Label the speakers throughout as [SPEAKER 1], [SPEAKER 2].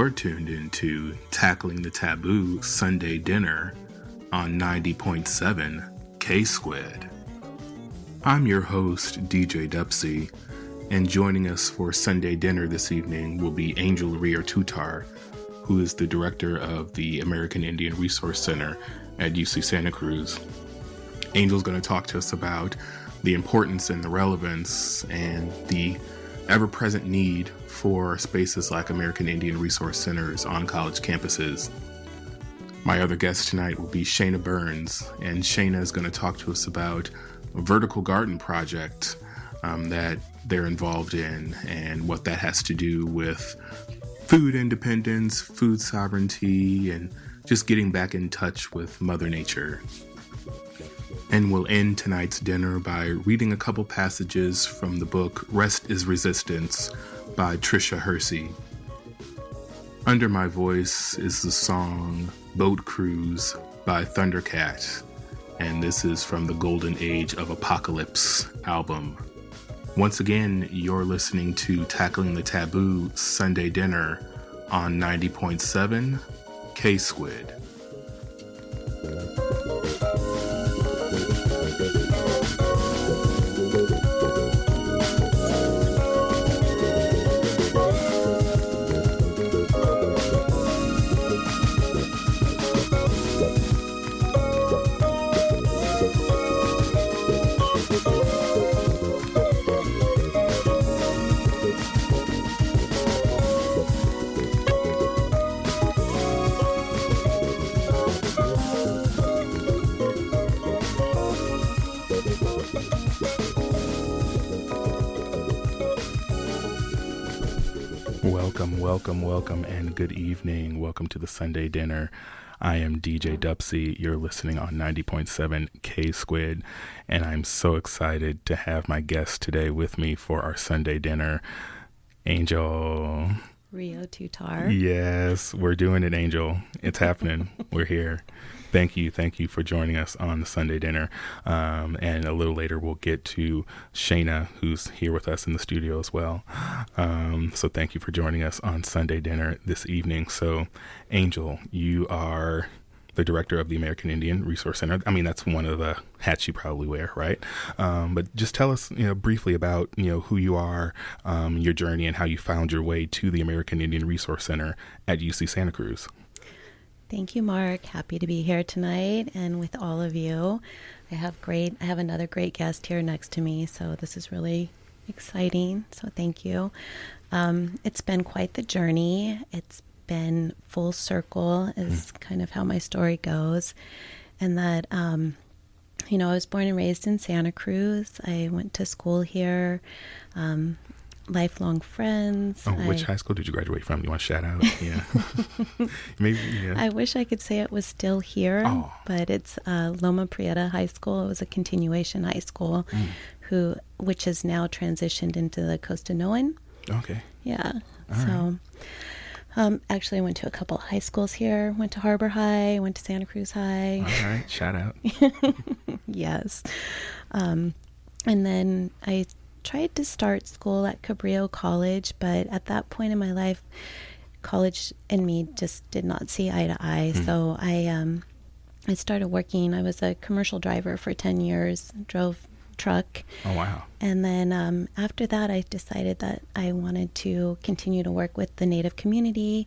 [SPEAKER 1] You're tuned into Tackling the Taboo Sunday Dinner on 90.7 K-Squid. I'm your host, DJ Dupsie, and joining us for Sunday Dinner this evening will be Angel Riotutar, who is the director of the American Indian Resource Center at UC Santa Cruz. Angel's going to talk to us about the importance and the relevance and the ever-present need for spaces like American Indian Resource Centers on college campuses. My other guest tonight will be Sheyna Burns, and Sheyna is going to talk to us about a vertical garden project that they're involved in and what that has to do with food independence, food sovereignty, and just getting back in touch with Mother Nature. And we'll end tonight's dinner by reading a couple passages from the book Rest is Resistance by Tricia Hersey. Under my voice is the song Boat Cruise by Thundercat, and this is from the Golden Age of Apocalypse album. Once again, you're listening to Tackling the Taboo Sunday Dinner on 90.7 K-Squid. Welcome, and good evening. Welcome to the Sunday Dinner. I am DJ Dupsie. You're listening on 90.7 K-Squid, and I'm so excited to have my guest today with me for our Sunday Dinner, Angel
[SPEAKER 2] Riotutar.
[SPEAKER 1] Yes, we're doing it, Angel. It's happening. We're here. Thank you for joining us on the Sunday Dinner. And a little later, we'll get to Sheyna, who's here with us in the studio as well. So thank you for joining us on Sunday Dinner this evening. So, Angel, you are the director of the American Indian Resource Center. I mean, that's one of the hats you probably wear, right? But just tell us, briefly about, who you are, your journey, and how you found your way to the American Indian Resource Center at UC Santa Cruz.
[SPEAKER 2] Thank you, Mark. Happy to be here tonight and with all of you. I have another great guest here next to me, so this is really exciting. So thank you. It's been quite the journey. It's been full circle is kind of how my story goes. And that, I was born and raised in Santa Cruz. I went to school here. Lifelong friends.
[SPEAKER 1] Oh, which high school did you graduate from? You want to shout out? Yeah. Maybe, yeah.
[SPEAKER 2] I wish I could say it was still here, but it's Loma Prieta High School. It was a continuation high school which has now transitioned into the Costanoan.
[SPEAKER 1] Okay.
[SPEAKER 2] Yeah. Actually, I went to a couple high schools here. Went to Harbor High, went to Santa Cruz High.
[SPEAKER 1] All right. Shout out.
[SPEAKER 2] Yes. And then I tried to start school at Cabrillo College, but at that point in my life, college and me just did not see eye to eye. So I started working. I was a commercial driver for 10 years, drove truck.
[SPEAKER 1] Oh, wow.
[SPEAKER 2] And then after that, I decided that I wanted to continue to work with the Native community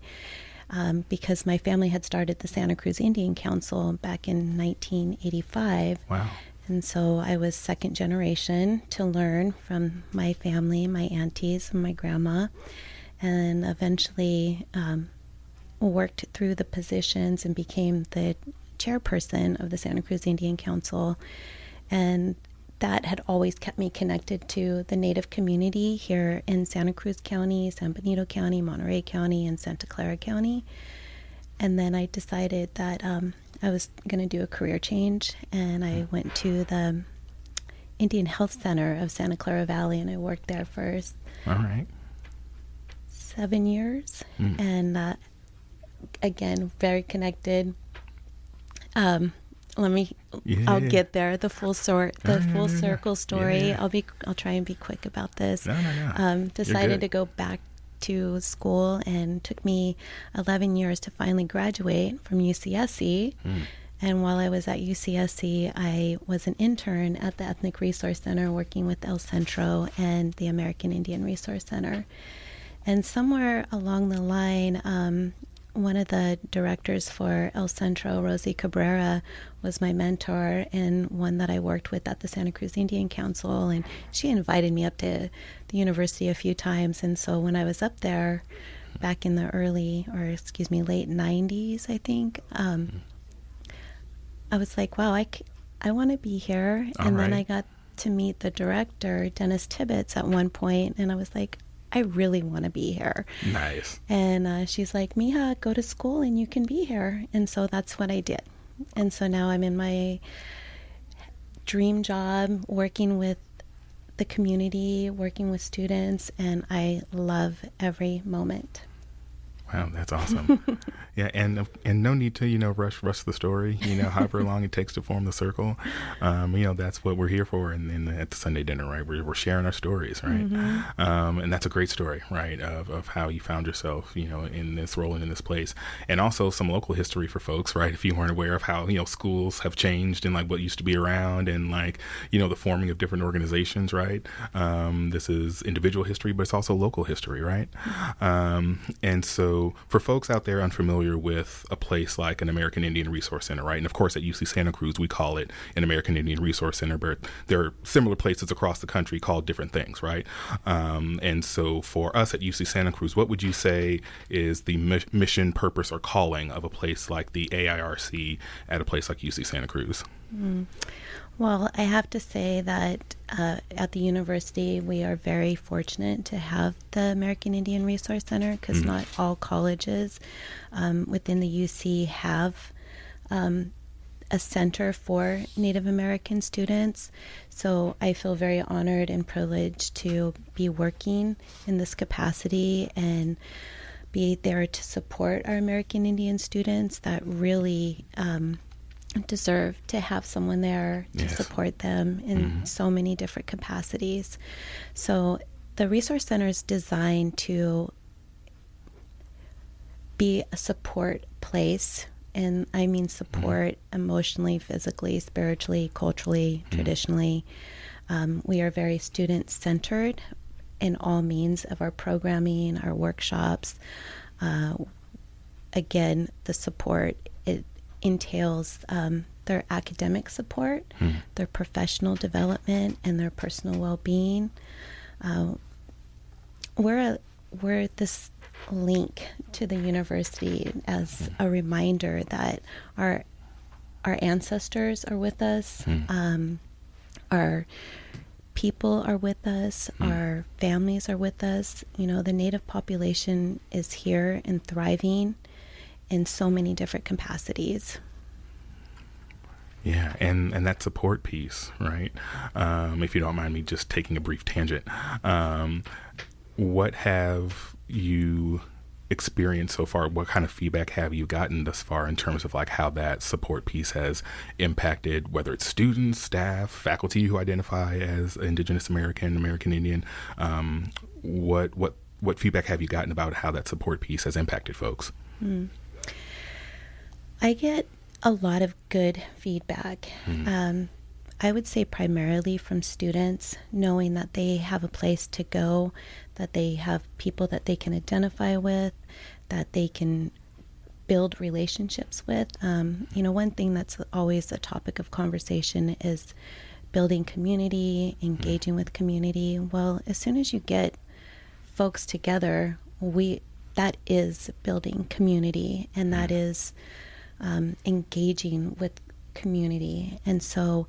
[SPEAKER 2] because my family had started the Santa Cruz Indian Council back in 1985.
[SPEAKER 1] Wow.
[SPEAKER 2] And so I was second generation to learn from my family, my aunties, and my grandma, and eventually worked through the positions and became the chairperson of the Santa Cruz Indian Council. And that had always kept me connected to the Native community here in Santa Cruz County, San Benito County, Monterey County, and Santa Clara County. And then I decided that I was going to do a career change, and I went to the Indian Health Center of Santa Clara Valley, and I worked there for 7 years. And again, very connected. I'll get there. The full circle story.
[SPEAKER 1] Yeah.
[SPEAKER 2] I'll try and be quick about this.
[SPEAKER 1] No.
[SPEAKER 2] Decided to go back to school, and took me 11 years to finally graduate from UCSC. And while I was at UCSC, I was an intern at the Ethnic Resource Center working with El Centro and the American Indian Resource Center. And somewhere along the line, one of the directors for El Centro, Rosie Cabrera, was my mentor and one that I worked with at the Santa Cruz Indian Council. And she invited me up to the university a few times. And so when I was up there back in the late 90s, I think, I was like, wow, I want to be here. And then I got to meet the director, Dennis Tibbetts, at one point, and I was like, I really want to be here.
[SPEAKER 1] Nice.
[SPEAKER 2] And she's like, Mija, go to school and you can be here. And so that's what I did. And so now I'm in my dream job, working with the community, working with students, and I love every moment.
[SPEAKER 1] Wow, that's awesome. Yeah, and no need to, rush the story, however long it takes to form the circle. That's what we're here for at the Sunday dinner, right? We're sharing our stories, right? And that's a great story, right, of how you found yourself, in this role and in this place. And also some local history for folks, right? If you weren't aware of how, schools have changed and like what used to be around and like, the forming of different organizations, right? This is individual history, but it's also local history, right? And so for folks out there unfamiliar with a place like an American Indian Resource Center, right? And of course at UC Santa Cruz, we call it an American Indian Resource Center, but there are similar places across the country called different things, right? And so for us at UC Santa Cruz, what would you say is the mission, purpose, or calling of a place like the AIRC at a place like UC Santa Cruz?
[SPEAKER 2] Well, I have to say that at the university, we are very fortunate to have the American Indian Resource Center, because not all colleges within the UC have a center for Native American students. So I feel very honored and privileged to be working in this capacity and be there to support our American Indian students that really deserve to have someone there to support them in so many different capacities. So the Resource Center is designed to be a support place, and I mean support emotionally, physically, spiritually, culturally, traditionally. We are very student-centered in all means of our programming, our workshops. Again, the support, it entails their academic support, their professional development, and their personal well-being. We're this link to the university as a reminder that our ancestors are with us, our people are with us, our families are with us. The Native population is here and thriving in so many different capacities.
[SPEAKER 1] Yeah, and that support piece, right? If you don't mind me just taking a brief tangent, what have you experienced so far? What kind of feedback have you gotten thus far in terms of like how that support piece has impacted, whether it's students, staff, faculty who identify as Indigenous American, American Indian? What feedback have you gotten about how that support piece has impacted folks?
[SPEAKER 2] I get a lot of good feedback. I would say primarily from students, knowing that they have a place to go, that they have people that they can identify with, that they can build relationships with. One thing that's always a topic of conversation is building community, engaging with community. Well, as soon as you get folks together, that is building community, and that is engaging with community. And so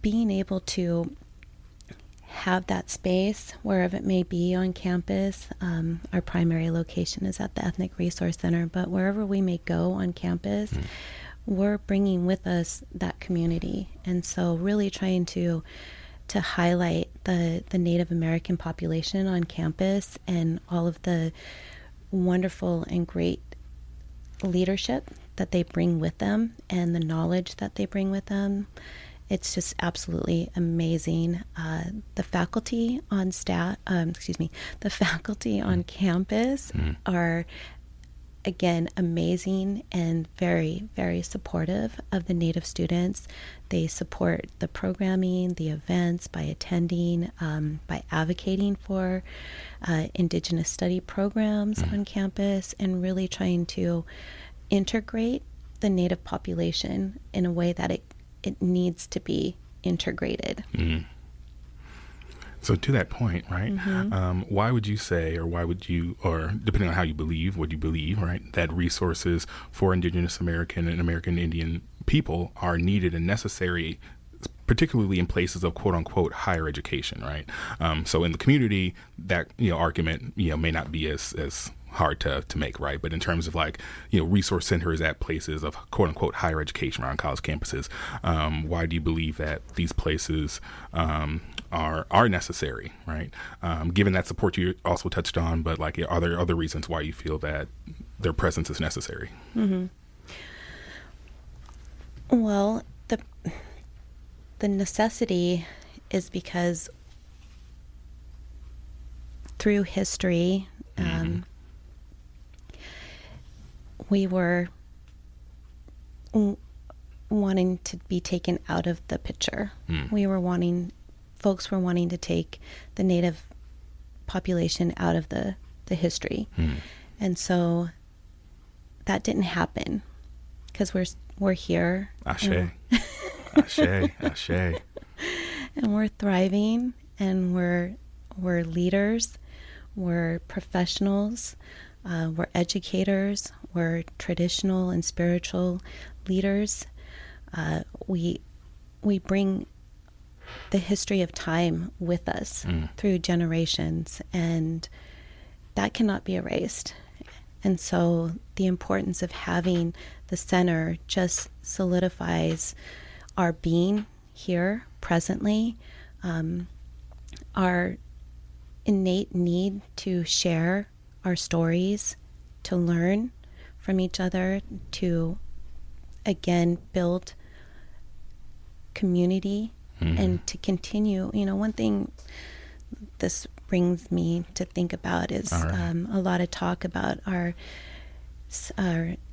[SPEAKER 2] being able to have that space wherever it may be on campus, our primary location is at the Ethnic Resource Center, but wherever we may go on campus, we're bringing with us that community. And so really trying to highlight the Native American population on campus and all of the wonderful and great leadership that they bring with them and the knowledge that they bring with them It's just absolutely amazing. The faculty on the faculty on campus are, again, amazing and very, very supportive of the Native students. They support the programming, the events by attending, by advocating for Indigenous study programs on campus, and really trying to integrate the Native population in a way that it needs to be integrated.
[SPEAKER 1] So to that point, right, why would you say, or depending on how you believe, what you believe, right, that resources for Indigenous American and American Indian people are needed and necessary, particularly in places of quote unquote higher education, right? So in the community, that, argument, may not be as hard to make, right? But in terms of resource centers at places of quote unquote higher education around college campuses, why do you believe that these places are necessary, right? Given that support you also touched on, but are there other reasons why you feel that their presence is necessary?
[SPEAKER 2] Well, the necessity is because through history, we were wanting to be taken out of the picture. Folks were wanting to take the Native population out of the history. And so that didn't happen because we're here.
[SPEAKER 1] Ashe. Ashe. Ashe.
[SPEAKER 2] And we're thriving, and we're leaders, we're professionals, we're educators, we're traditional and spiritual leaders. We bring the history of time with us through generations, and that cannot be erased. And so the importance of having the center just solidifies our being here presently, our innate need to share our stories, to learn from each other, to again build community, and to continue. One thing this brings me to think about is a lot of talk about our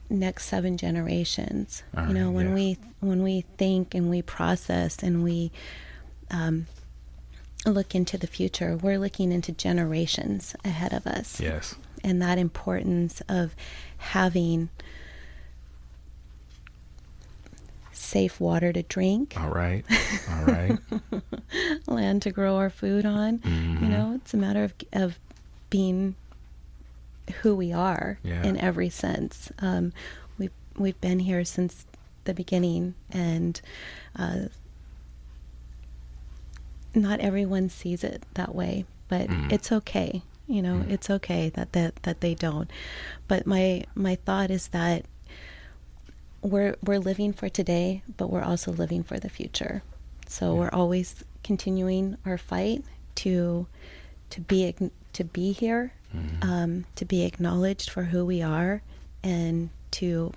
[SPEAKER 2] next 7 generations. When we think and we process and we look into the future, we're looking into generations ahead of us.
[SPEAKER 1] Yes.
[SPEAKER 2] And that importance of having safe water to drink.
[SPEAKER 1] All right.
[SPEAKER 2] Land to grow our food on. It's a matter of being who we are in every sense. We've been here since the beginning, and not everyone sees it that way, but it's okay. It's okay that they don't. But my thought is that we're living for today, but we're also living for the future. So we're always continuing our fight to be here, to be acknowledged for who we are, and to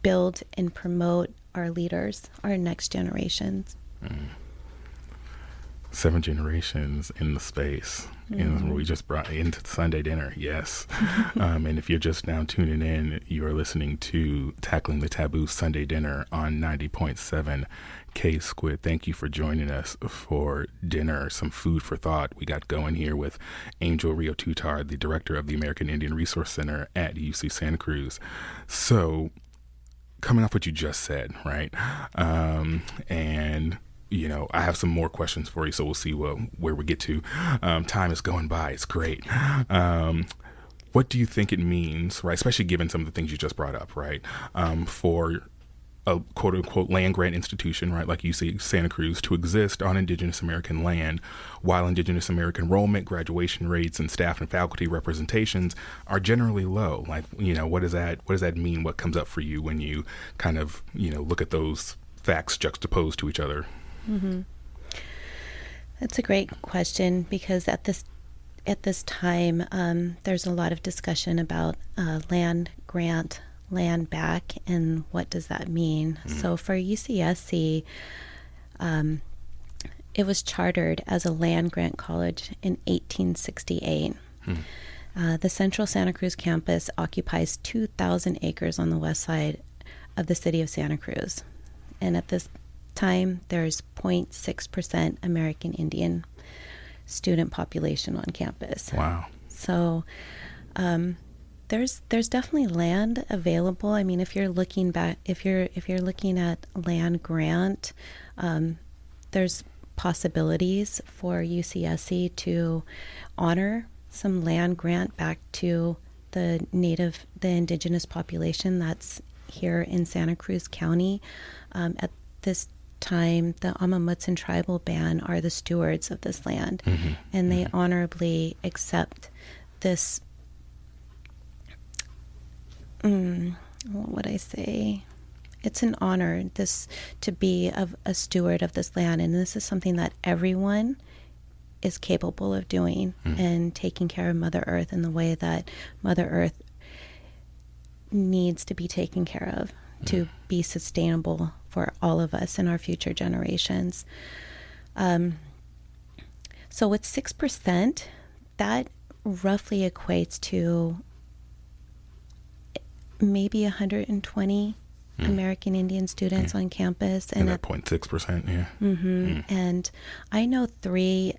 [SPEAKER 2] build and promote our leaders, our next generations.
[SPEAKER 1] 7 generations in the space. We just brought into Sunday dinner. Yes. And if you're just now tuning in, you are listening to Tackling the Taboo Sunday Dinner on 90.7 K Squid. Thank you for joining us for dinner, some food for thought we got going here with Angel Riotutar, the director of the American Indian Resource Center at UC Santa Cruz. So coming off what you just said, right? And I have some more questions for you, so we'll see where we get to. Time is going by. It's great. What do you think it means, right, especially given some of the things you just brought up, right, for a quote-unquote land-grant institution, right, like UC Santa Cruz, to exist on Indigenous American land while Indigenous American enrollment, graduation rates, and staff and faculty representations are generally low? What does that mean? What comes up for you when you kind of, look at those facts juxtaposed to each other?
[SPEAKER 2] That's a great question, because at this time, there's a lot of discussion about land grant, land back, and what does that mean. So for UCSC, It was chartered as a land-grant college in 1868. The Central Santa Cruz campus occupies 2,000 acres on the west side of the city of Santa Cruz. And at this time, there's 0.6% American Indian student population on campus.
[SPEAKER 1] Wow.
[SPEAKER 2] So there's definitely land available. I mean, if you're looking back, if you're looking at land grant, there's possibilities for UCSC to honor some land grant back to the indigenous population that's here in Santa Cruz County. At this time, the Amamutsan tribal band are the stewards of this land, and they honorably accept this, what would I say? It's an honor to be a steward of this land, and this is something that everyone is capable of doing and taking care of Mother Earth in the way that Mother Earth needs to be taken care of to be sustainable for all of us and our future generations. So with 6%, that roughly equates to maybe 120 American Indian students on campus.
[SPEAKER 1] And at 0.6%, yeah.
[SPEAKER 2] And I know 3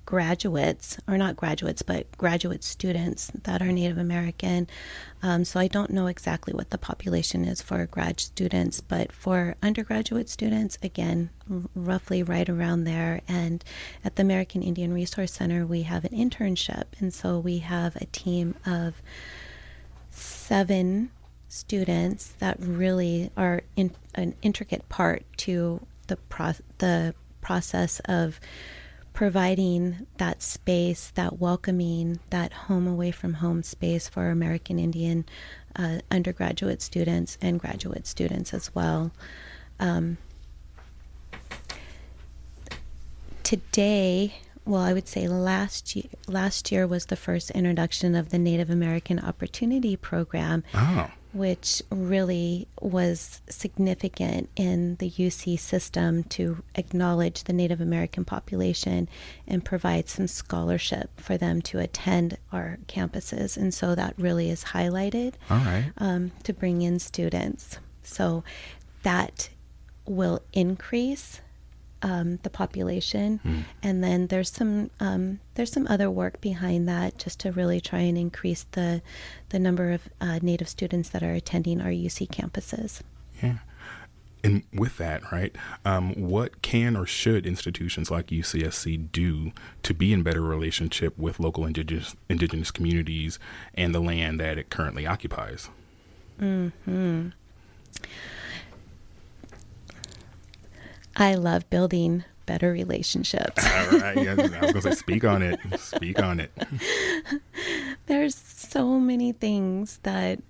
[SPEAKER 2] graduates, or not graduates, but graduate students that are Native American. So I don't know exactly what the population is for grad students, but for undergraduate students, again, roughly right around there. And at the American Indian Resource Center, we have an internship. And so we have a team of 7 students that really are an intricate part to the process of providing that space, that welcoming, that home away from home space for American Indian undergraduate students and graduate students as well. Today, well, I would say last year was the first introduction of the Native American Opportunity Program, which really was significant in the UC system to acknowledge the Native American population and provide some scholarship for them to attend our campuses. And so that really is highlighted to bring in students. So that will increase the population, and then there's some other work behind that just to really try and increase the number of Native students that are attending our UC campuses.
[SPEAKER 1] Yeah, and with that, right, what can or should institutions like UCSC do to be in better relationship with local indigenous communities and the land that it currently occupies?
[SPEAKER 2] I love building better relationships.
[SPEAKER 1] All right. Yeah, I was going to say, speak on it. Speak on it.
[SPEAKER 2] There's so many things that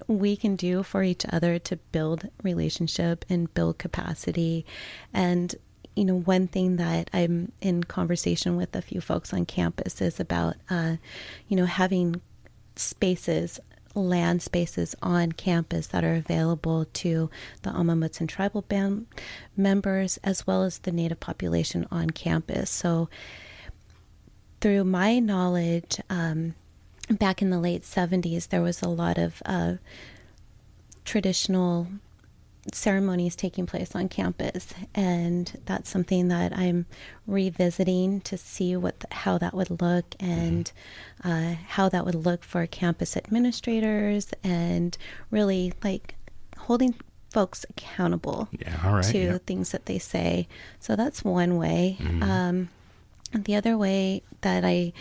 [SPEAKER 2] we can do for each other to build relationship and build capacity. And, you know, one thing that I'm in conversation with a few folks on campus is about, having land spaces on campus that are available to the Amamutsan tribal band members as well as the Native population on campus. So through my knowledge, back in the late 70s, there was a lot of traditional ceremonies taking place on campus, and that's something that I'm revisiting to see how that would look, and how that would look for campus administrators, and really like holding folks accountable to things that they say. So that's one way. The other way that I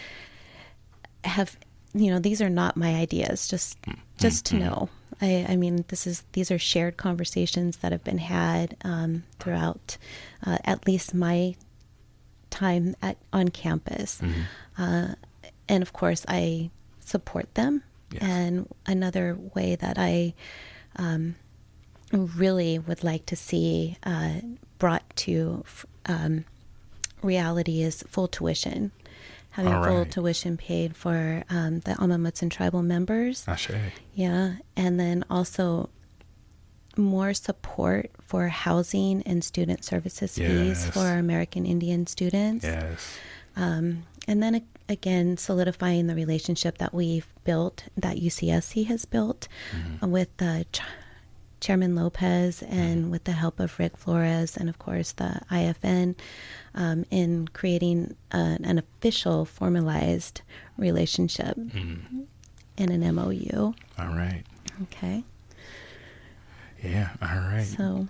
[SPEAKER 2] have, these are not my ideas, just to know. I mean, these are shared conversations that have been had throughout at least my time on campus. And of course, I support them. Yes. And another way that I really would like to see brought to reality is full tuition. Having full tuition paid for the Amamutsan tribal members.
[SPEAKER 1] Ashe.
[SPEAKER 2] Yeah. And then also more support for housing and student services fees for our American Indian students.
[SPEAKER 1] Yes.
[SPEAKER 2] And then again, solidifying the relationship that we've built, that UCSC has built with Chairman Lopez and with the help of Rick Flores and, of course, the IFN in creating an official formalized relationship in an MOU.
[SPEAKER 1] All right.
[SPEAKER 2] Okay.
[SPEAKER 1] Yeah. All right.
[SPEAKER 2] So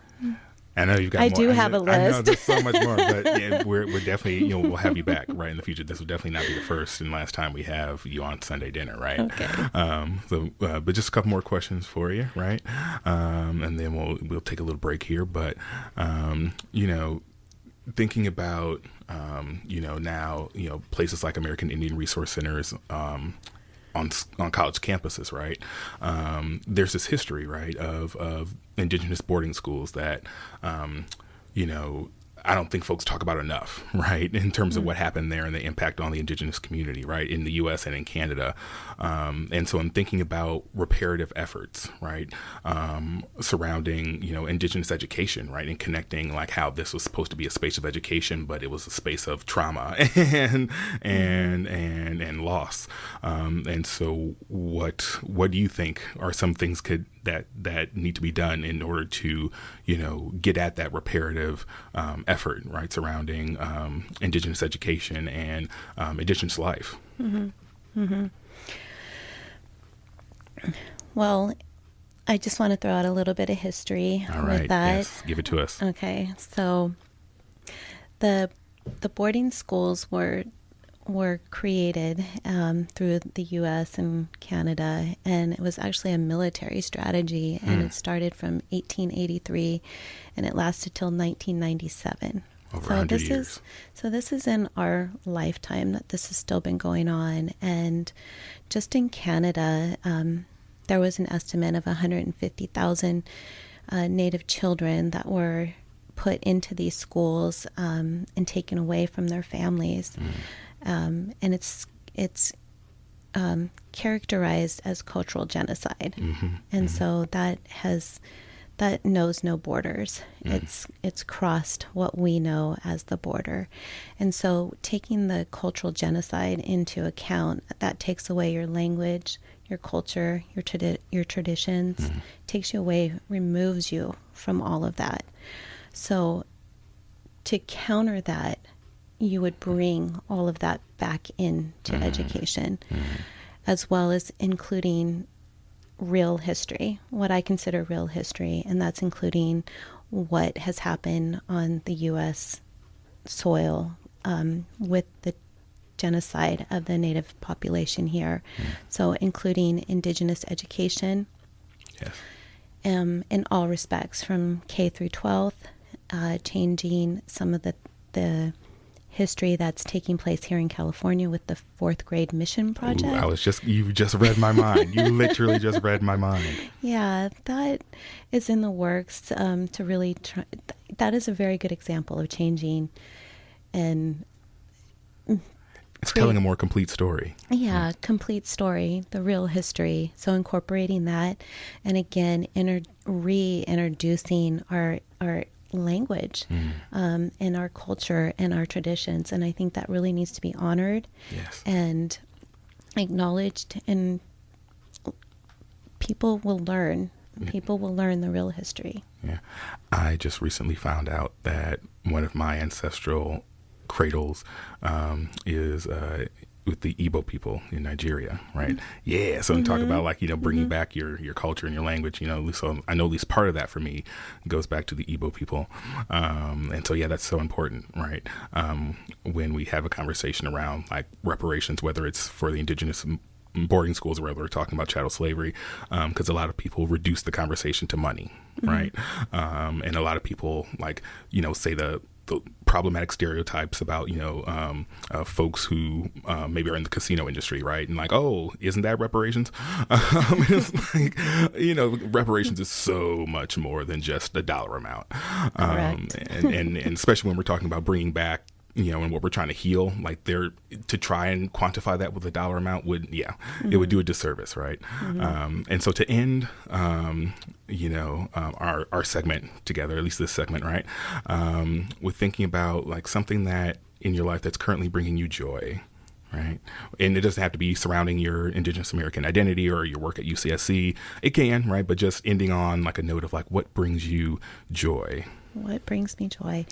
[SPEAKER 1] I know you've got.
[SPEAKER 2] I
[SPEAKER 1] more.
[SPEAKER 2] do have a list.
[SPEAKER 1] I know there's so much more, but yeah, we're definitely, we'll have you back right in the future. This will definitely not be the first and last time we have you on Sunday Dinner, right?
[SPEAKER 2] Okay.
[SPEAKER 1] But just a couple more questions for you, right? And then we'll take a little break here. But thinking about now places like American Indian Resource Centers. On college campuses, right? There's this history, right, of indigenous boarding schools that, I don't think folks talk about enough, right, in terms of what happened there and the impact on the indigenous community, right, in the U.S. and in Canada. And so I'm thinking about reparative efforts, right, surrounding, indigenous education, right, and connecting like how this was supposed to be a space of education, but it was a space of trauma and loss. And so what do you think are some things that need to be done in order to, get at that reparative effort, right, surrounding indigenous education and indigenous life?
[SPEAKER 2] Well, I just want to throw out a little bit of history with that.
[SPEAKER 1] Yes, give it to us.
[SPEAKER 2] Okay, so the boarding schools were created through the U.S. and Canada, and it was actually a military strategy, and it started from 1883, and it lasted till 1997.
[SPEAKER 1] Over 100 years.
[SPEAKER 2] This is in our lifetime that this has still been going on, and just in Canada, there was an estimate of 150,000 Native children that were put into these schools and taken away from their families. And it's characterized as cultural genocide. And so that knows no borders. It's crossed what we know as the border. And so taking the cultural genocide into account, that takes away your language, your culture, your traditions, takes you away, removes you from all of that. So to counter that, you would bring all of that back into education, as well as including real history, what I consider real history, and that's including what has happened on the U.S. soil with the genocide of the Native population here. So including indigenous education in all respects, from K through 12th, changing some of the history that's taking place here in California with the 4th grade mission project.
[SPEAKER 1] Ooh, you just read my mind. You literally just read my mind.
[SPEAKER 2] Yeah, that is in the works to really try. That is a very good example of changing and
[SPEAKER 1] telling a more complete story.
[SPEAKER 2] Yeah, complete story, the real history. So incorporating that, and again, reintroducing our language and our culture and our traditions, and I think that really needs to be honored and acknowledged, and people will learn the real history.
[SPEAKER 1] I just recently found out that one of my ancestral cradles is with the Igbo people in Nigeria, right? Yeah. So talk about bringing back your culture and your language, so I know at least part of that for me goes back to the Igbo people. And so, that's so important, right? When we have a conversation around like reparations, whether it's for the indigenous boarding schools or whether we're talking about chattel slavery, because a lot of people reduce the conversation to money, right? And a lot of people say the problematic stereotypes about folks who maybe are in the casino industry, right? And isn't that reparations? It's like reparations is so much more than just a dollar amount. And especially when we're talking about bringing back and what we're trying to heal, to try and quantify that with a dollar amount would, it would do a disservice, right? And so to end our segment together, at least this segment, right? With thinking about like something that in your life that's currently bringing you joy, right? And it doesn't have to be surrounding your Indigenous American identity or your work at UCSC. It can, right? But just ending on like a note of like what brings you joy.
[SPEAKER 2] What brings me joy?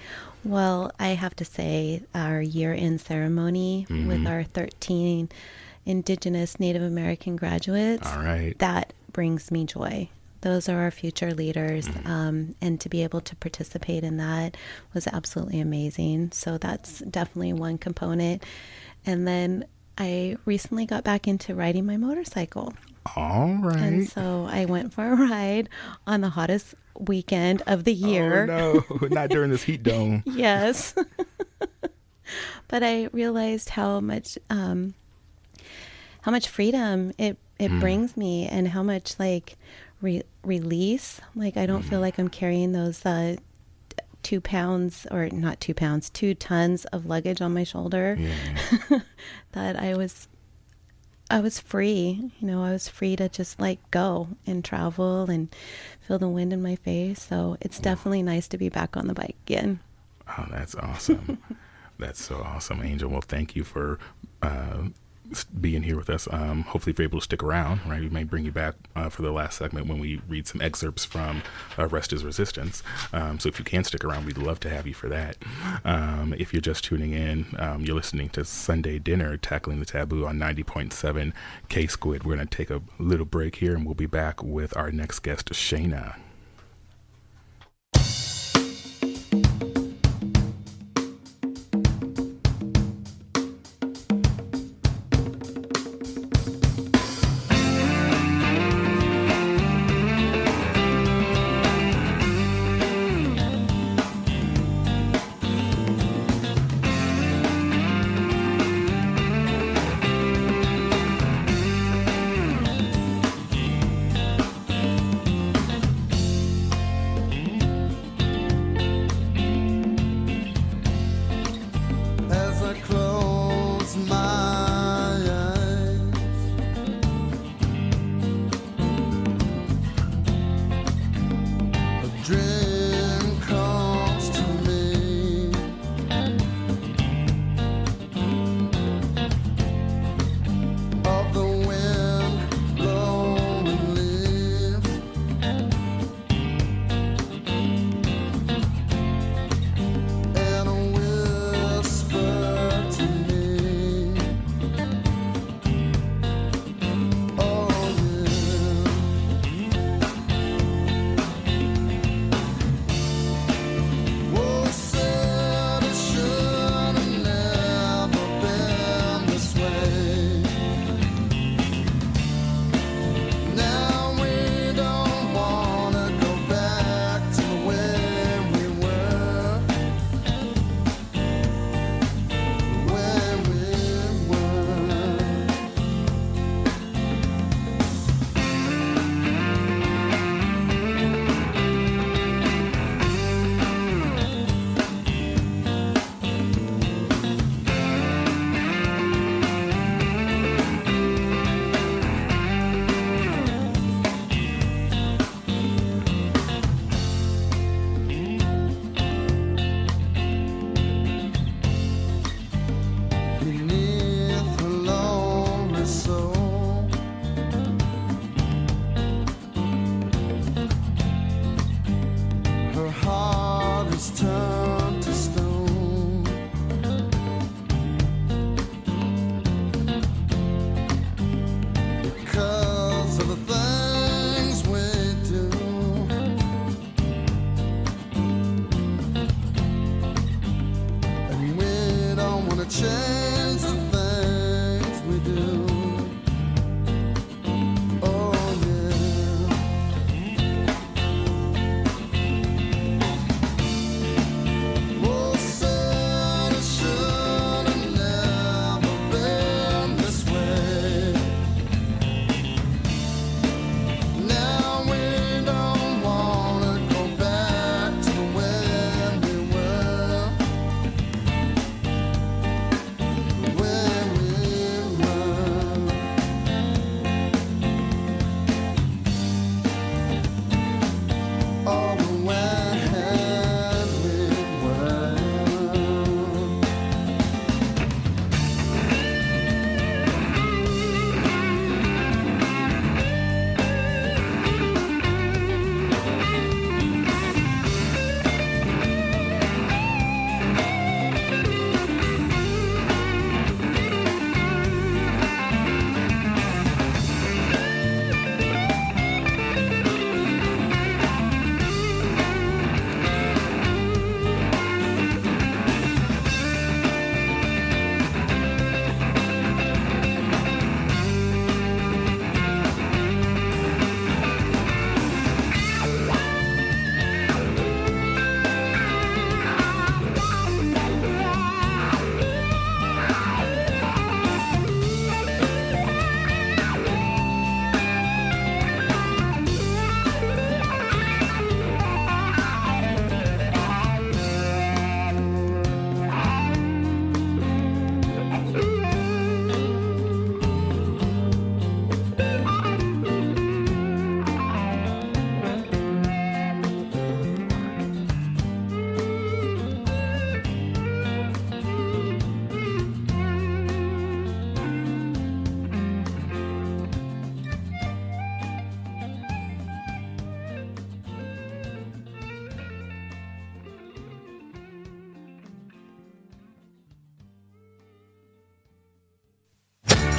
[SPEAKER 2] Well, I have to say our year-end ceremony with our 13 Indigenous Native American graduates.
[SPEAKER 1] All right.
[SPEAKER 2] That brings me joy. Those are our future leaders. And to be able to participate in that was absolutely amazing. So that's definitely one component. And then I recently got back into riding my motorcycle.
[SPEAKER 1] All right.
[SPEAKER 2] And so I went for a ride on the hottest weekend of the year.
[SPEAKER 1] Oh, no, not during this heat dome.
[SPEAKER 2] Yes. But I realized how much freedom it brings me, and how much like release. Like I don't feel like I'm carrying those 2 pounds, or not 2 pounds, 2 tons of luggage on my shoulder.
[SPEAKER 1] Yeah.
[SPEAKER 2] That I was free. I was free to just like go and travel and feel the wind in my face. So it's definitely nice to be back on the bike again.
[SPEAKER 1] Oh, that's awesome. That's so awesome, Angel. Well, thank you for being here with us. Hopefully if you're able to stick around, right? We may bring you back for the last segment when we read some excerpts from Rest is Resistance. So if you can stick around, we'd love to have you for that. If you're just tuning in, you're listening to Sunday Dinner, Tackling the Taboo on 90.7 K-Squid. We're going to take a little break here, and we'll be back with our next guest, Sheyna.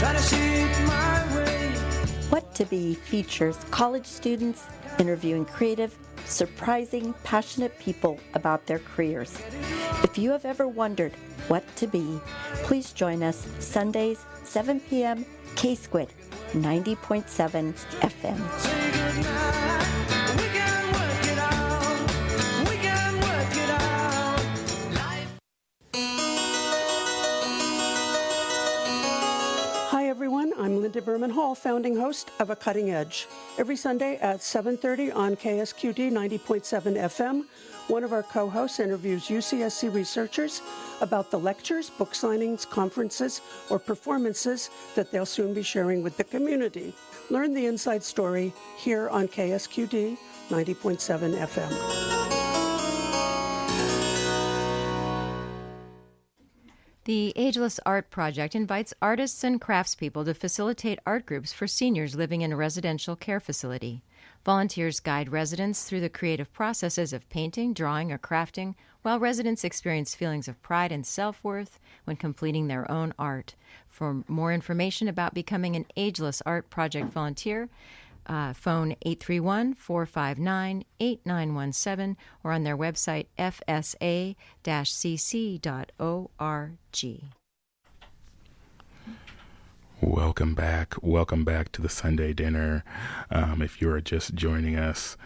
[SPEAKER 3] try to see it my way.
[SPEAKER 4] What to Be features college students interviewing creative, surprising, passionate people about their careers. If you have ever wondered what to be, please join us Sundays, 7 p.m., K-Squid, 90.7 FM.
[SPEAKER 3] Say goodnight, we can work it out, we can work it out. Life.
[SPEAKER 5] Hi everyone, I'm Linda Berman Hall, founding host of A Cutting Edge. Every Sunday at 7:30 on KSQD 90.7 FM, one of our co-hosts interviews UCSC researchers about the lectures, book signings, conferences, or performances that they'll soon be sharing with the community. Learn the inside story here on KSQD 90.7 FM.
[SPEAKER 6] The Ageless Art Project invites artists and craftspeople to facilitate art groups for seniors living in a residential care facility. Volunteers guide residents through the creative processes of painting, drawing, or crafting, while residents experience feelings of pride and self-worth when completing their own art. For more information about becoming an Ageless Art Project volunteer, phone 831-459-8917 or on their website fsa-cc.org.
[SPEAKER 1] Welcome back to the Sunday dinner. If you're just joining us,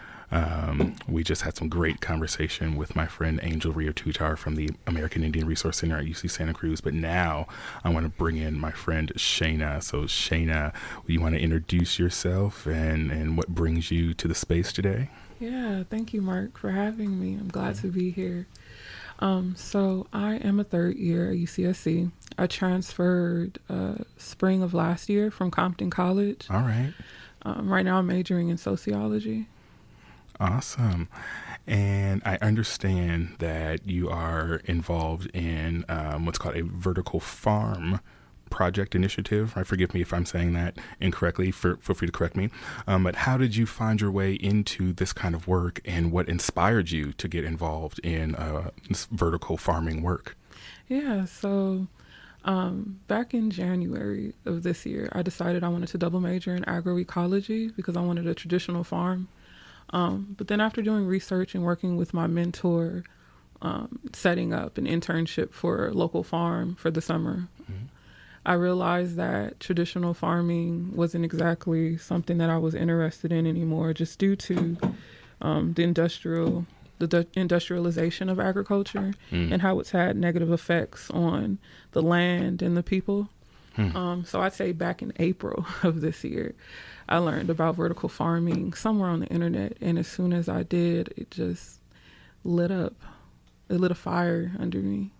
[SPEAKER 1] we just had some great conversation with my friend Angel Riotutar from the American Indian Resource Center at UC Santa Cruz. But now I want to bring in my friend Sheyna. So Sheyna, you want to introduce yourself and what brings you to the space today?
[SPEAKER 7] Yeah, thank you, Mark, for having me. I'm glad to be here. So I am a third year at UCSC. I transferred spring of last year from Compton College.
[SPEAKER 1] All right.
[SPEAKER 7] Right now I'm majoring in sociology.
[SPEAKER 1] Awesome. And I understand that you are involved in what's called a vertical farm project initiative. Forgive me if I'm saying that incorrectly. Feel free to correct me. But how did you find your way into this kind of work, and what inspired you to get involved in this vertical farming work?
[SPEAKER 7] Yeah, so back in January of this year, I decided I wanted to double major in agroecology because I wanted a traditional farm. But then after doing research and working with my mentor, setting up an internship for a local farm for the summer, I realized that traditional farming wasn't exactly something that I was interested in anymore, just due to the industrialization of agriculture and how it's had negative effects on the land and the people. So I'd say back in April of this year, I learned about vertical farming somewhere on the internet. And as soon as I did, it just lit up. It lit a fire under me.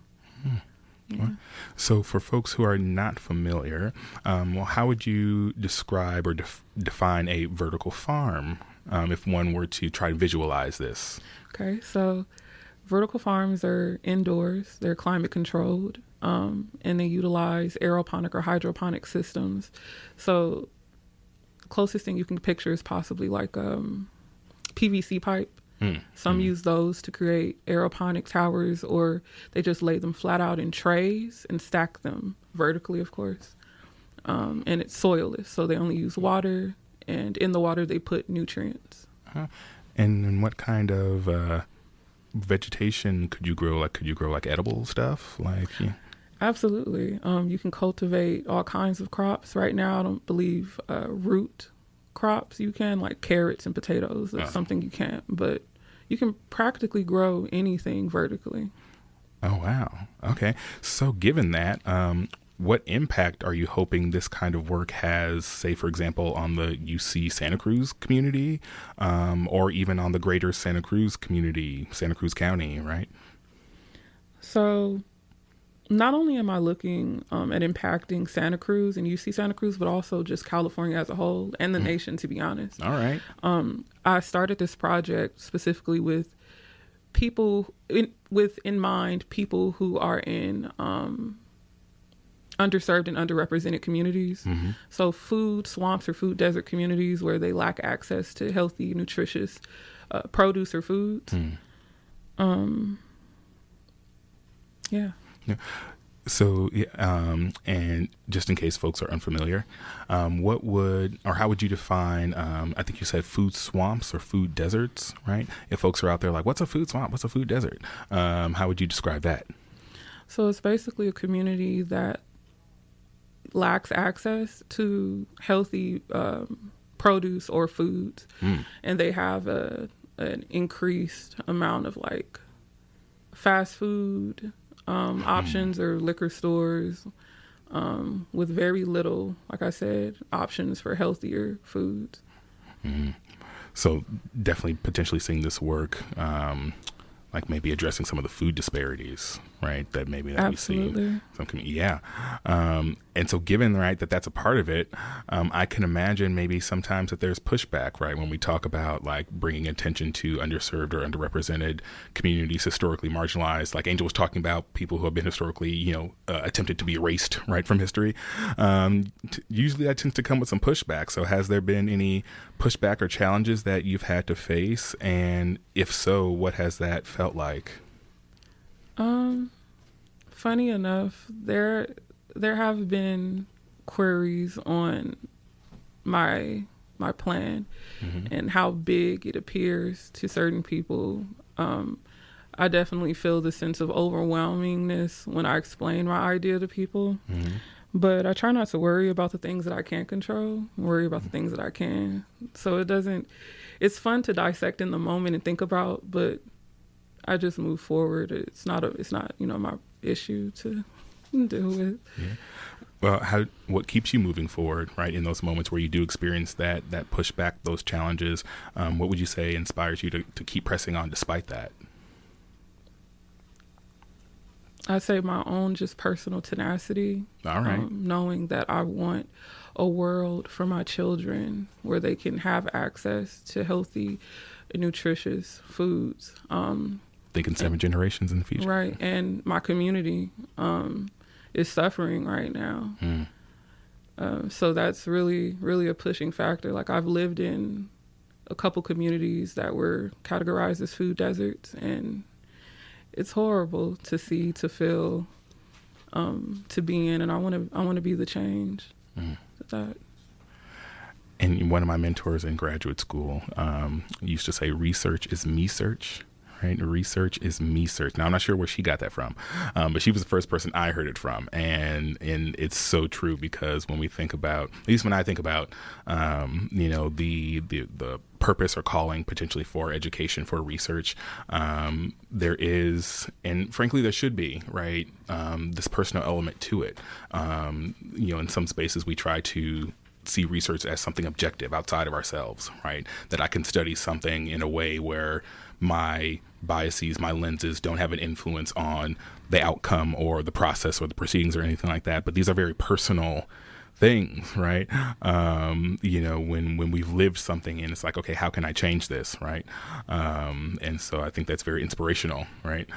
[SPEAKER 7] Yeah.
[SPEAKER 1] So for folks who are not familiar, how would you describe or define a vertical farm if one were to try to visualize this?
[SPEAKER 7] Okay, so vertical farms are indoors. They're climate controlled, and they utilize aeroponic or hydroponic systems. So the closest thing you can picture is possibly like PVC pipe. Some use those to create aeroponic towers, or they just lay them flat out in trays and stack them vertically, of course. And it's soilless, so they only use water, and in the water they put nutrients.
[SPEAKER 1] And what kind of vegetation could you grow? Like, could you grow like edible stuff?
[SPEAKER 7] Absolutely. You can cultivate all kinds of crops. Right now, I don't believe root crops you can, like carrots and potatoes. That's something you can't, but you can practically grow anything vertically.
[SPEAKER 1] Oh, wow. Okay. So given that, what impact are you hoping this kind of work has, say, for example, on the UC Santa Cruz community, or even on the greater Santa Cruz community, Santa Cruz County, right?
[SPEAKER 7] So not only am I looking at impacting Santa Cruz and UC Santa Cruz, but also just California as a whole and the nation, to be honest.
[SPEAKER 1] All right.
[SPEAKER 7] I started this project specifically with people in mind, people who are in underserved and underrepresented communities. So food swamps or food desert communities where they lack access to healthy, nutritious produce or foods. Yeah.
[SPEAKER 1] So, yeah, and just in case folks are unfamiliar, how would you define, I think you said food swamps or food deserts, right? If folks are out there like, what's a food swamp? What's a food desert? How would you describe that?
[SPEAKER 7] So it's basically a community that lacks access to healthy produce or foods, and they have an increased amount of like fast food options or liquor stores with very little, like I said, options for healthier foods.
[SPEAKER 1] So definitely potentially seeing this work, like maybe addressing some of the food disparities, right? That maybe that
[SPEAKER 7] Absolutely.
[SPEAKER 1] we see. Yeah. And so given, right, that that's a part of it, I can imagine maybe sometimes that there's pushback, right? When we talk about like bringing attention to underserved or underrepresented communities, historically marginalized, like Angel was talking about people who have been historically, attempted to be erased, right, from history. Usually that tends to come with some pushback. So has there been any pushback or challenges that you've had to face? And if so, what has that felt like?
[SPEAKER 7] Funny enough, there have been queries on my plan and how big it appears to certain people. I definitely feel the sense of overwhelmingness when I explain my idea to people. But I try not to worry about the things that I can't control, worry about the things that I can. So it's fun to dissect in the moment and think about, but I just move forward. It's not my issue to deal with.
[SPEAKER 1] Yeah. Well, what keeps you moving forward, right, in those moments where you do experience that pushback, those challenges? What would you say inspires you to keep pressing on despite that?
[SPEAKER 7] I'd say my own just personal tenacity.
[SPEAKER 1] All right.
[SPEAKER 7] Knowing that I want a world for my children where they can have access to healthy, nutritious foods.
[SPEAKER 1] Thinking 7 generations in the future.
[SPEAKER 7] Right. And my community is suffering right now. So that's really, really a pushing factor. Like I've lived in a couple communities that were categorized as food deserts, and it's horrible to see, to feel, to be in, and I want to be the change. That.
[SPEAKER 1] And one of my mentors in graduate school used to say, research is me search. Right? Research is me search. Now, I'm not sure where she got that from, but she was the first person I heard it from. And it's so true, because when we think about, at least when I think about, the purpose or calling potentially for education, for research, there is, and frankly, there should be, right, this personal element to it. In some spaces we try to see research as something objective outside of ourselves, right? That I can study something in a way where my biases, my lenses don't have an influence on the outcome or the process or the proceedings or anything like that. But these are very personal things, right? When we've lived something and it's like, okay, how can I change this, right? And so I think that's very inspirational, right?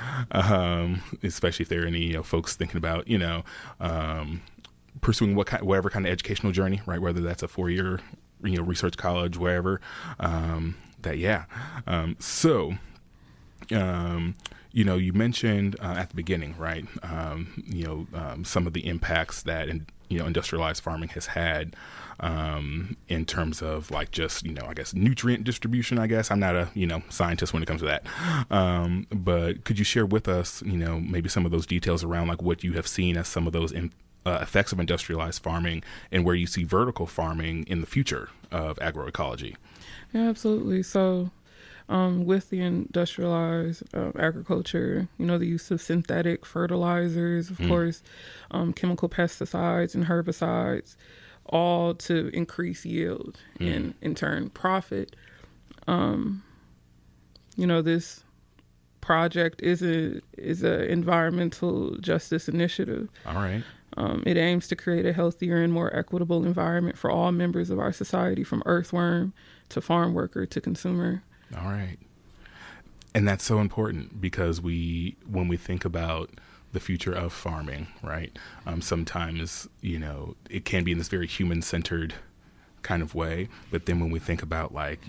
[SPEAKER 1] Especially if there are any folks thinking about, pursuing whatever kind of educational journey, right? Whether that's a 4-year, research college, wherever. You mentioned at the beginning, right? Some of the impacts that industrialized farming has had in terms of like just I guess nutrient distribution. I guess I'm not a scientist when it comes to that, but could you share with us maybe some of those details around like what you have seen as some of those effects of industrialized farming, and where you see vertical farming in the future of agroecology?
[SPEAKER 7] Yeah, absolutely. So with the industrialized agriculture, the use of synthetic fertilizers, of course, chemical pesticides and herbicides, all to increase yield and in turn profit. This project is a environmental justice initiative.
[SPEAKER 1] All right.
[SPEAKER 7] It aims to create a healthier and more equitable environment for all members of our society, from earthworm to farm worker to consumer.
[SPEAKER 1] All right. And that's so important, because when we think about the future of farming, right, sometimes, it can be in this very human-centered kind of way. But then when we think about like,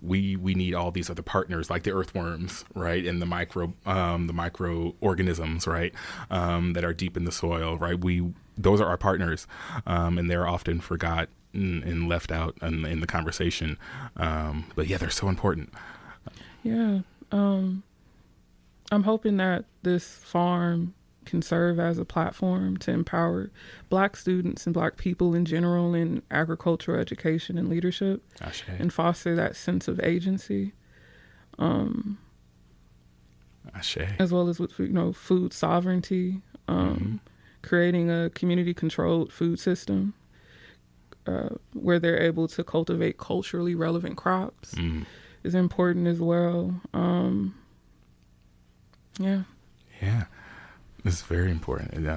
[SPEAKER 1] we need all these other partners like the earthworms, right, and the microorganisms, right, that are deep in the soil, right. Those are our partners, and they're often forgot and left out in the conversation. But yeah, they're so important.
[SPEAKER 7] Yeah. I'm hoping that this farm can serve as a platform to empower Black students and Black people in general in agricultural education and leadership, and foster that sense of agency, as well as with food sovereignty, creating a community-controlled food system where they're able to cultivate culturally relevant crops is important as well. Yeah.
[SPEAKER 1] This is very important.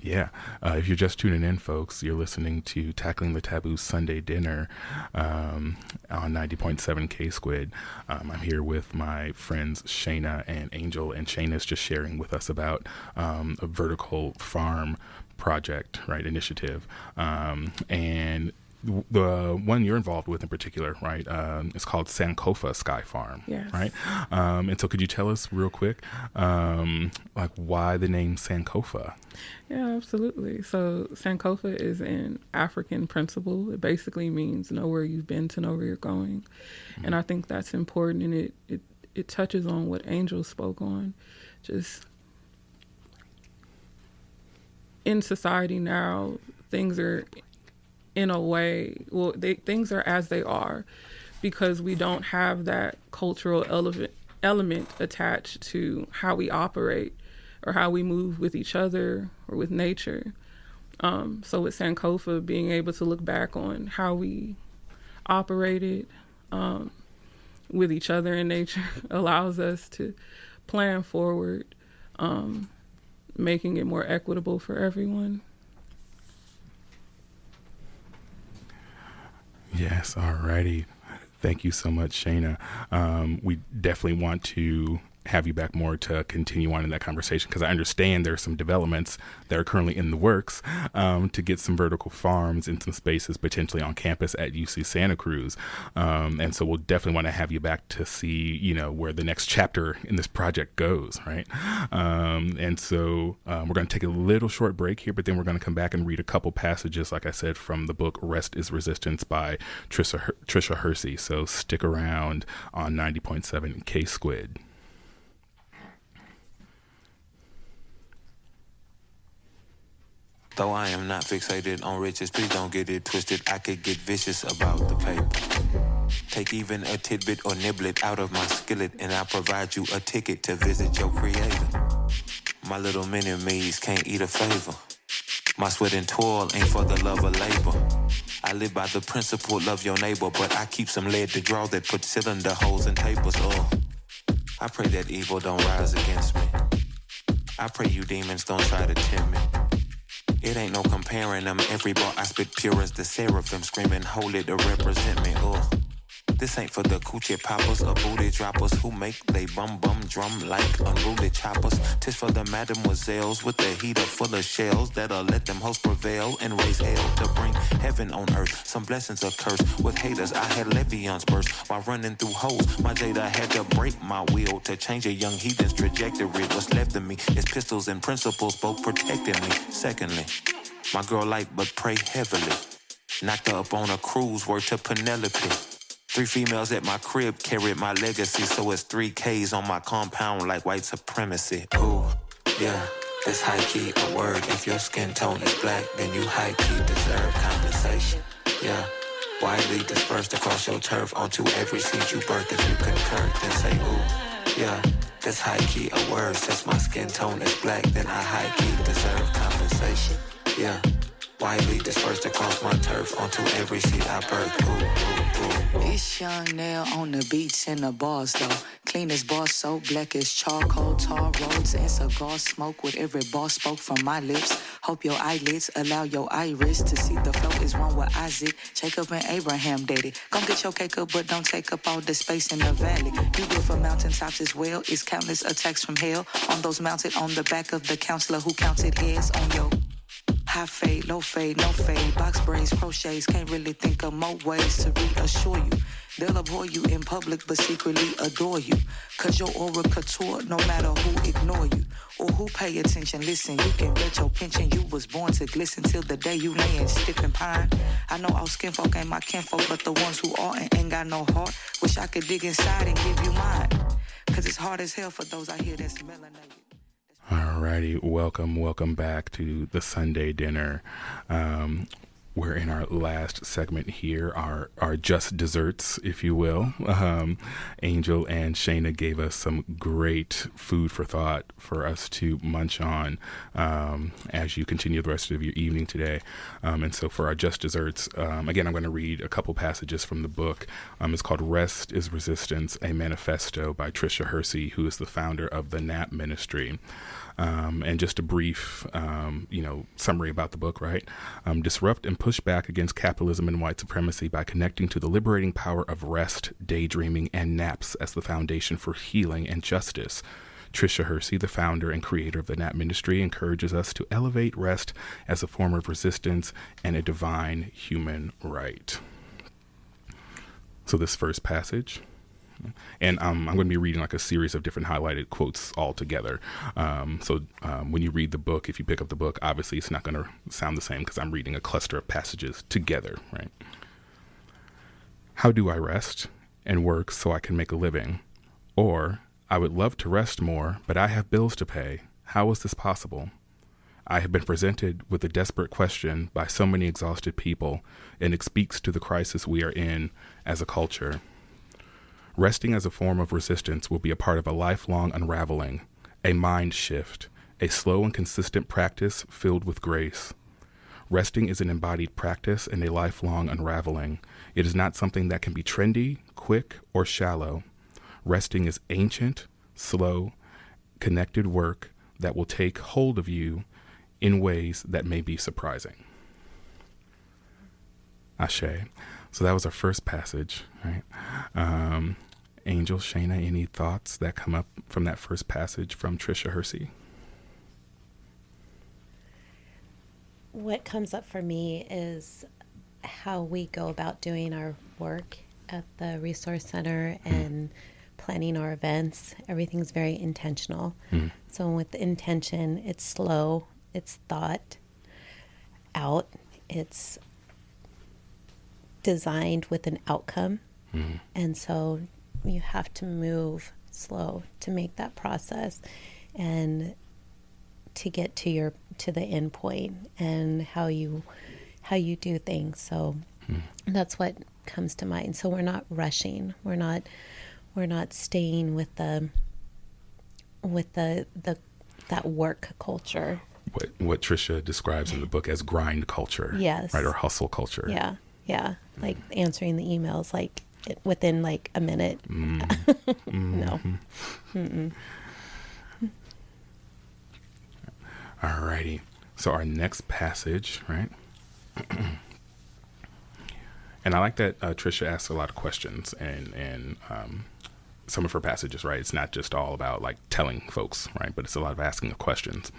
[SPEAKER 1] If you're just tuning in, folks, you're listening to Tackling the Taboo Sunday Dinner on 90.7 K-Squid. I'm here with my friends Sheyna and Angel, and Sheyna's just sharing with us about a vertical farm project, right, initiative. And the one you're involved with in particular, right, it's called Sankofa Sky Farm,
[SPEAKER 7] yes.
[SPEAKER 1] Right? And so could you tell us real quick, like why the name Sankofa?
[SPEAKER 7] Yeah, absolutely. So Sankofa is an African principle. It basically means know where you've been to know where you're going. And I think that's important, and it touches on what Angel spoke on. Just in society now, things are in a way, things are as they are because we don't have that cultural element attached to how we operate or how we move with each other or with nature. So with Sankofa, being able to look back on how we operated with each other in nature allows us to plan forward, making it more equitable for everyone.
[SPEAKER 1] Yes, alrighty. Thank you so much, Sheyna. We definitely want to have you back more to continue on in that conversation, because I understand there's some developments that are currently in the works to get some vertical farms in some spaces potentially on campus at UC Santa Cruz. And so we'll definitely want to have you back to see, where the next chapter in this project goes, right? And so we're going to take a little short break here, but then we're going to come back and read a couple passages, like I said, from the book Rest is Resistance by Trisha Hersey. So stick around on 90.7 K-Squid.
[SPEAKER 8] Though I am not fixated on riches, please don't get it twisted. I could get vicious about the paper. Take even a tidbit or niblet out of my skillet, and I'll provide you a ticket to visit your creator. My little mini-me's can't eat a favor. My sweat and toil ain't for the love of labor. I live by the principle, love your neighbor, but I keep some lead to draw that put cylinder holes in tapers. I pray that evil don't rise against me. I pray you demons don't try to tempt me. It ain't no comparing them. Every bar I spit pure as the seraphim, screaming holy to represent me. This ain't for the coochie poppers or booty droppers who make they bum drum like unruly choppers. Tis for the mademoiselles with the heater full of shells that'll let them hosts prevail and raise hell to bring heaven on earth. Some blessings are cursed. With haters, I had Levions burst while running through holes. My Jada had to break my will to change a young heathen's trajectory. What's left of me is pistols and principles, both protecting me. Secondly, my girl light but pray heavily. Knocked her up on a cruise, word to Penelope. 3 females at my crib carried my legacy, so it's 3 Ks on my compound like white supremacy. Ooh, yeah, that's high-key a word. If your skin tone is black, then you high-key deserve compensation. Yeah, widely dispersed across your turf onto every seed you birth. If you concur, then say ooh, yeah, that's high-key a word. Since my skin tone is black, then I high-key deserve compensation. Yeah, widely dispersed across my turf onto every seed I birth. Ooh, ooh, ooh.
[SPEAKER 9] It's young nail on the beach in the bars though. Clean as bar soap, black as charcoal, tar roads and cigar smoke with every bar spoke from my lips. Hope your eyelids allow your iris to see the flow is one with Isaac, Jacob and Abraham dated. Gon' get your cake up, but don't take up all the space in the valley. You good for mountaintops as well. It's countless attacks from hell on those mounted on the back of the counselor who counted heads on your High fade, low fade, no fade. Box braids, crochets. Can't really think of more ways to reassure you. They'll abhor you in public, but secretly adore you. Cause your aura couture, no matter who ignore you or who pay attention. Listen, you can bet your pension you was born to glisten till the day you layin' stiff and pine. I know all skin folk ain't my kinfolk, but the ones who are and ain't got no heart, wish I could dig inside and give you mine. Cause it's hard as hell for those I hear that's melanated.
[SPEAKER 1] Alrighty, welcome back to the Sunday dinner. We're in our last segment here, our just desserts, if you will. Angel and Sheyna gave us some great food for thought for us to munch on as you continue the rest of your evening today. And so for our just desserts, again, I'm going to read a couple passages from the book. It's called Rest is Resistance, a Manifesto by Tricia Hersey, who is the founder of the NAP Ministry. And just a brief, summary about the book, right? Disrupt and push back against capitalism and white supremacy by connecting to the liberating power of rest, daydreaming, and naps as the foundation for healing and justice. Tricia Hersey, the founder and creator of the NAP Ministry, encourages us to elevate rest as a form of resistance and a divine human right. So this first passage... And I'm going to be reading like a series of different highlighted quotes all together. So when you read the book, if you pick up the book, obviously it's not going to sound the same because I'm reading a cluster of passages together, right? How do I rest and work so I can make a living? Or, I would love to rest more, but I have bills to pay. How is this possible? I have been presented with a desperate question by so many exhausted people, and it speaks to the crisis we are in as a culture. Resting as a form of resistance will be a part of a lifelong unraveling, a mind shift, a slow and consistent practice filled with grace. Resting is an embodied practice and a lifelong unraveling. It is not something that can be trendy, quick, or shallow. Resting is ancient, slow, connected work that will take hold of you in ways that may be surprising. Ashe. So that was our first passage, right? Angel, Sheyna, any thoughts that come up from that first passage from Tricia Hersey?
[SPEAKER 2] What comes up for me is how we go about doing our work at the Resource Center and planning our events. Everything's very intentional. So with intention, it's slow, it's thought out, it's designed with an outcome. And so you have to move slow to make that process and to get to the end point and how you do things. So that's what comes to mind. So we're not rushing. We're not staying with that work culture.
[SPEAKER 1] What Tricia describes in the book as grind culture.
[SPEAKER 2] Yes.
[SPEAKER 1] Right, or hustle culture.
[SPEAKER 2] Yeah. Like answering the emails like within like a minute. No.
[SPEAKER 1] Alrighty. So our next passage, right? And I like that Tricia asks a lot of questions and some of her passages, right? It's not just all about like telling folks, right? But it's a lot of asking of questions.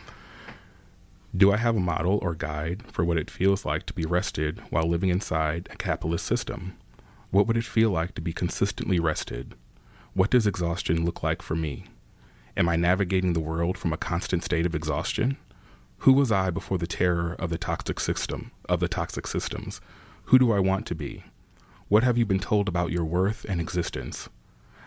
[SPEAKER 1] Do I have a model or guide for what it feels like to be rested while living inside a capitalist system? What would it feel like to be consistently rested? What does exhaustion look like for me? Am I navigating the world from a constant state of exhaustion? Who was I before the terror of the toxic systems? Who do I want to be? What have you been told about your worth and existence?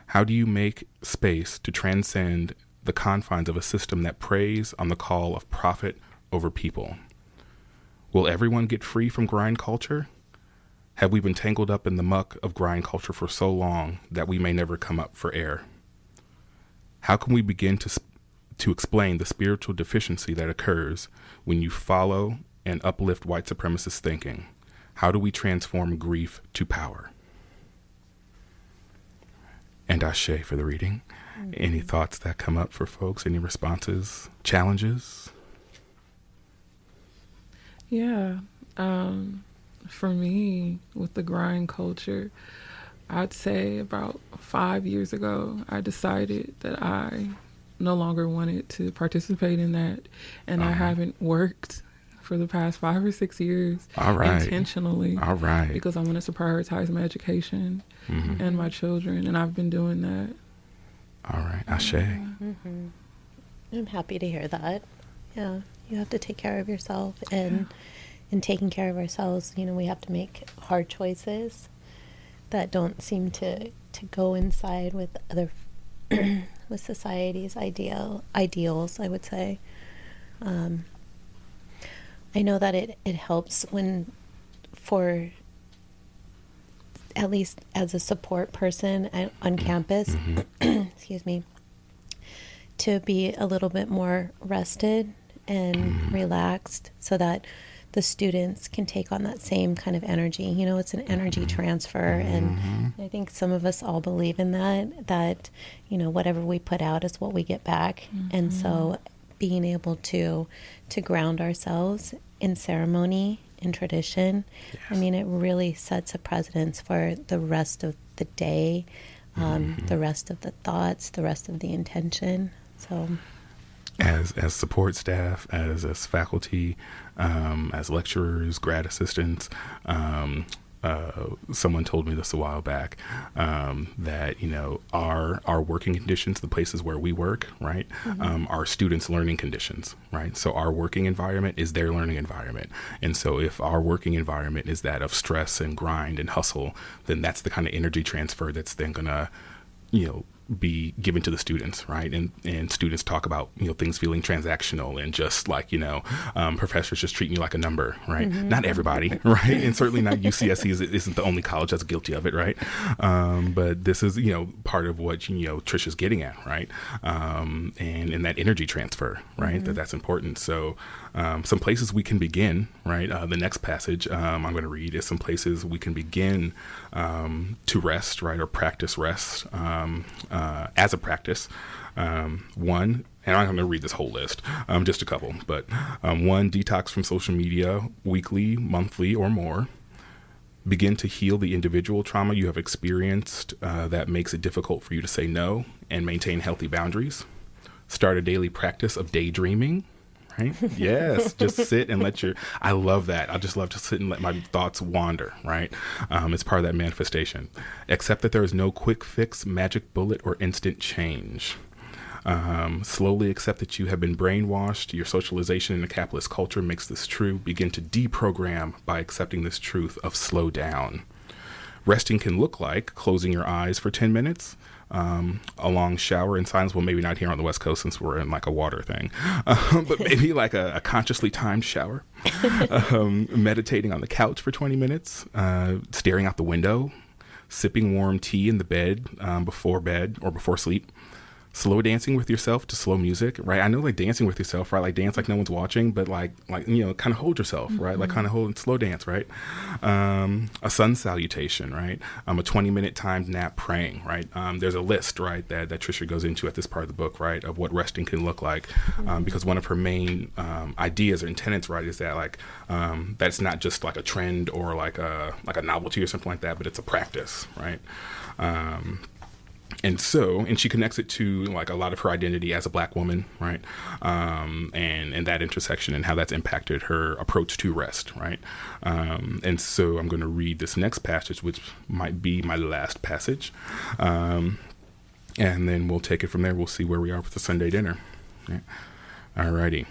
[SPEAKER 1] How do you make space to transcend the confines of a system that preys on the call of profit over people? Will everyone get free from grind culture? Have we been tangled up in the muck of grind culture for so long that we may never come up for air? How can we begin to explain the spiritual deficiency that occurs when you follow and uplift white supremacist thinking? How do we transform grief to power? And Ashe for the reading. Any thoughts that come up for folks? Any responses? Challenges?
[SPEAKER 7] Yeah. For me, with the grind culture, I'd say about 5 years ago, I decided that I no longer wanted to participate in that. And I haven't worked for the past 5 or 6 years.
[SPEAKER 1] All right.
[SPEAKER 7] Intentionally.
[SPEAKER 1] All right.
[SPEAKER 7] Because I wanted to prioritize my education and my children, and I've been doing that.
[SPEAKER 1] All right. Ashe.
[SPEAKER 2] Mm-hmm. I'm happy to hear that. Yeah, you have to take care of yourself, and in taking care of ourselves, you know, we have to make hard choices that don't seem to go inside with other with society's ideals, I would say. I know that it helps when, for at least as a support person on campus, excuse me, to be a little bit more rested and relaxed so that the students can take on that same kind of energy. You know, it's an energy transfer, and I think some of us all believe in that, you know, whatever we put out is what we get back. And so being able to ground ourselves in ceremony, in tradition, I mean, it really sets a precedence for the rest of the day, the rest of the thoughts, the rest of the intention. So
[SPEAKER 1] as support staff, as faculty, as lecturers, grad assistants, someone told me this a while back, that, you know, our working conditions, the places where we work, right, are students' learning conditions, right? So our working environment is their learning environment. And so if our working environment is that of stress and grind and hustle, then that's the kind of energy transfer that's then gonna, you know, be given to the students, right? And students talk about, you know, things feeling transactional and just like, you know, professors just treating you like a number, right? Not everybody, right? And certainly not UCSC isn't the only college that's guilty of it, right? But this is, you know, part of what, you know, Trisha's getting at, right? And that energy transfer, right? That's important. So some places we can begin, right? The next passage I'm going to read is some places we can begin to rest, right? Or practice rest as a practice. One, and I'm going to read this whole list, just a couple, but one, detox from social media weekly, monthly, or more. Begin to heal the individual trauma you have experienced that makes it difficult for you to say no and maintain healthy boundaries. Start a daily practice of daydreaming. Right? Yes. Just sit and I love that. I just love to sit and let my thoughts wander, right? It's part of that manifestation. Accept that there is no quick fix, magic bullet, or instant change. Slowly accept that you have been brainwashed. Your socialization in a capitalist culture makes this true. Begin to deprogram by accepting this truth of slow down. Resting can look like closing your eyes for 10 minutes, a long shower in silence. Well, maybe not here on the West Coast since we're in like a water thing, but maybe like a consciously timed shower, meditating on the couch for 20 minutes, staring out the window, sipping warm tea in the bed before bed or before sleep. Slow dancing with yourself to slow music, right? I know, like, dancing with yourself, right? Like, dance like no one's watching, but like you know, kind of hold yourself, right? Like, kind of hold and slow dance, right? A sun salutation, right? A 20-minute timed nap praying, right? There's a list, right, that Trisha goes into at this part of the book, right, of what resting can look like, because one of her main ideas or tenets, right, is that like that's not just like a trend or like a novelty or something like that, but it's a practice, right? And she connects it to like a lot of her identity as a Black woman, right? And that intersection and how that's impacted her approach to rest, right? And so I'm going to read this next passage, which might be my last passage. And then we'll take it from there. We'll see where we are with the Sunday dinner. Yeah. All righty.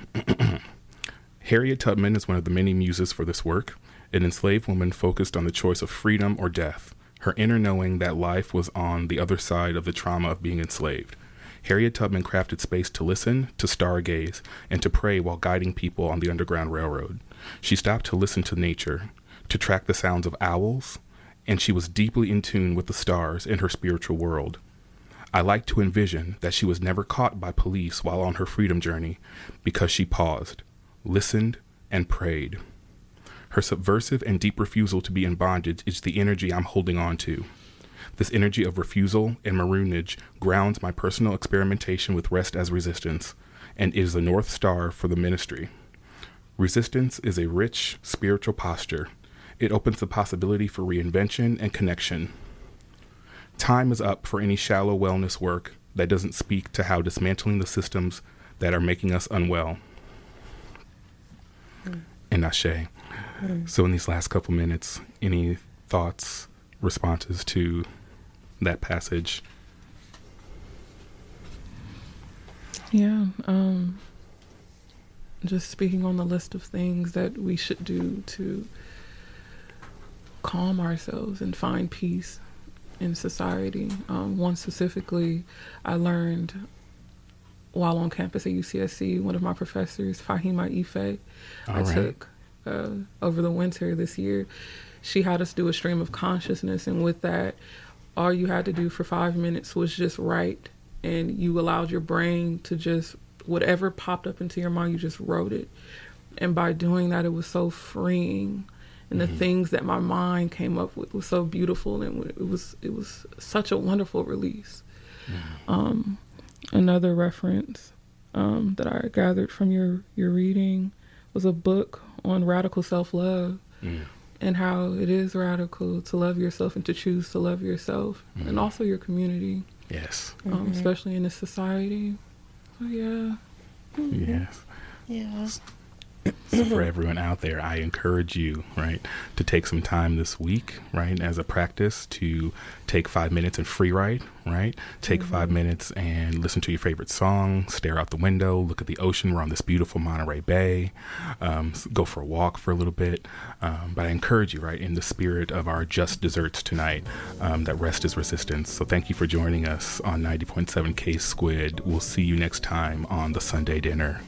[SPEAKER 1] Harriet Tubman is one of the many muses for this work, an enslaved woman focused on the choice of freedom or death. Her inner knowing that life was on the other side of the trauma of being enslaved. Harriet Tubman crafted space to listen, to stargaze, and to pray while guiding people on the Underground Railroad. She stopped to listen to nature, to track the sounds of owls, and she was deeply in tune with the stars in her spiritual world. I like to envision that she was never caught by police while on her freedom journey because she paused, listened, and prayed. Her subversive and deep refusal to be in bondage is the energy I'm holding on to. This energy of refusal and maroonage grounds my personal experimentation with rest as resistance, and is the North Star for the ministry. Resistance is a rich, spiritual posture. It opens the possibility for reinvention and connection. Time is up for any shallow wellness work that doesn't speak to how dismantling the systems that are making us unwell. and Ashe. So in these last couple minutes, any thoughts, responses to that passage?
[SPEAKER 7] Yeah, just speaking on the list of things that we should do to calm ourselves and find peace in society. One specifically, I learned while on campus at UCSC, one of my professors, Fahima Ife, took over the winter this year. She had us do a stream of consciousness, and with that, all you had to do for 5 minutes was just write, and you allowed your brain to just, whatever popped up into your mind, you just wrote it. And by doing that, it was so freeing. And the things that my mind came up with was so beautiful, and it was such a wonderful release. Another reference that I gathered from your reading was a book on radical self-love and how it is radical to love yourself and to choose to love yourself and also your community.
[SPEAKER 1] Yes.
[SPEAKER 7] Especially in this society. So yeah.
[SPEAKER 1] Yes.
[SPEAKER 2] Yeah.
[SPEAKER 1] So for everyone out there, I encourage you, right, to take some time this week, right, as a practice to take 5 minutes and free write, right? Take 5 minutes and listen to your favorite song, stare out the window, look at the ocean. We're on this beautiful Monterey Bay, go for a walk for a little bit. But I encourage you, right, in the spirit of our just desserts tonight, that rest is resistance. So thank you for joining us on 90.7 K Squid. We'll see you next time on the Sunday Dinner.